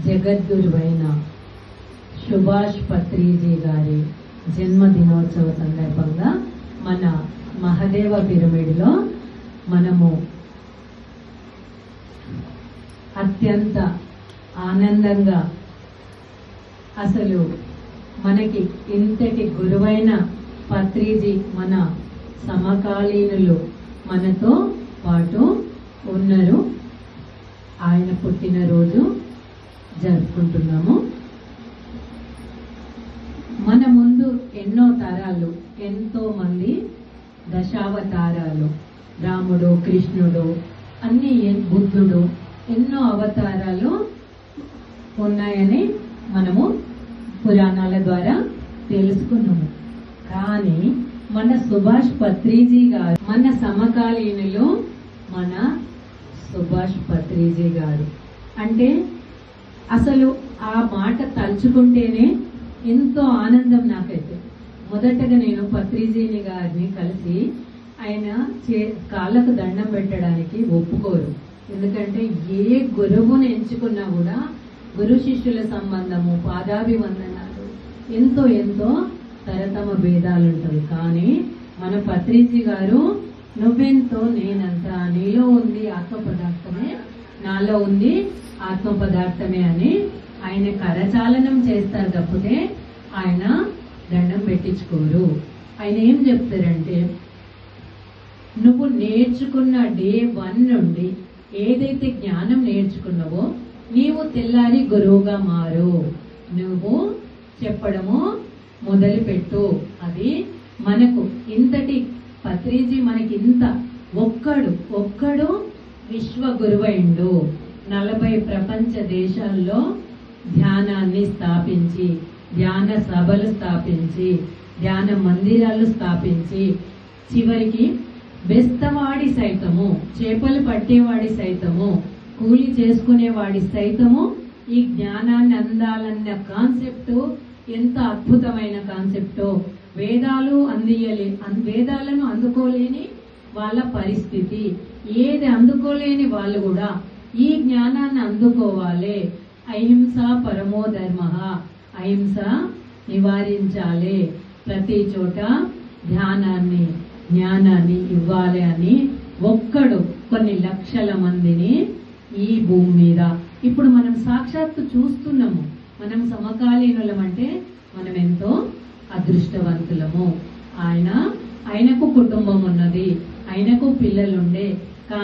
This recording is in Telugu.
జగద్గురువైన సుభాష్ పత్రిజీ గారి జన్మదినోత్సవ సందర్భంగా మన మహదేవ పిరమిడ్లో మనము అత్యంత ఆనందంగా అసలు మనకి ఇంతటి గురువైన పత్రిజీ మన సమకాలీనులు మనతో పాటు ఉన్నారు. ఆయన పుట్టినరోజు జరుపుకుంటున్నాము. మన ముందు ఎన్నో తరాలు, ఎంతో మంది దశావతారాలు, రాముడు, కృష్ణుడు, అన్ని బుద్ధుడు, ఎన్నో అవతారాలు ఉన్నాయని మనము పురాణాల ద్వారా తెలుసుకున్నాము. కానీ మన సుభాష్ పత్రిజీ గారు మన సమకాలీనులు, మన సుభాష్ పత్రిజీ గారు అంటే అసలు ఆ మాట తలుచుకుంటేనే ఎంతో ఆనందం నాకైతే. మొదటగా నేను పత్రిజీని గారిని కలిసి ఆయన కాళ్ళకు దండం పెట్టడానికి ఒప్పుకోరు. ఎందుకంటే ఏ గురువుని ఎంచుకున్నా కూడా గురు శిష్యుల సంబంధము, పాదాభివందనాలు ఎంతో ఎంతో తరతమ భేదాలు ఉంటుంది. కానీ మన పత్రిజీ గారు నువ్వెంతో నేనంత, నీలో ఉంది ఆత్మ పదార్థమే, నాలో ఉంది ఆత్మ పదార్థమే అని ఆయన కరచాలనం చేస్తారు తప్పితే ఆయన దండం పెట్టించుకోరు. ఆయన ఏం చెప్తారంటే, నువ్వు నేర్చుకున్న డే 1 నుండి ఏదైతే జ్ఞానం నేర్చుకున్నావో నీవు తెల్లారి గురువుగా మారు, నువ్వు చెప్పడము మొదలుపెట్టు. అది మనకు ఇంతటి పత్రిజీ మనకి ఇంత ఒక్కడు విశ్వ గురువైండు. 40 ప్రపంచ దేశాల్లో ధ్యానాన్ని స్థాపించి, ధ్యాన సభలు స్థాపించి, ధ్యాన మందిరాలు స్థాపించి, చివరికి బెస్తవాడి సైతము, చేపలు పట్టేవాడి సైతము, కూలి చేసుకునేవాడి సైతము ఈ జ్ఞానాన్ని అందాలన్న కాన్సెప్ట్ ఎంత అద్భుతమైన కాన్సెప్టో. వేదాలను అందుకోలేని వాళ్ళ పరిస్థితి, ఏది అందుకోలేని వాళ్ళు కూడా ఈ జ్ఞానాన్ని అందుకోవాలి. అహింస పరమో ధర్మ, అహింస నివారించాలి, ప్రతి చోట ధ్యానాన్ని, జ్ఞానాన్ని ఇవ్వాలి అని ఒక్కడు కొన్ని లక్షల మందిని ఈ భూమి మీద ఇప్పుడు మనం సాక్షాత్తు చూస్తున్నాము. మనం సమకాలీనులం అంటే మనం ఎంతో అదృష్టవంతులము. ఆయనకు కుటుంబం ఉన్నది, ఆయనకు పిల్లలుండే,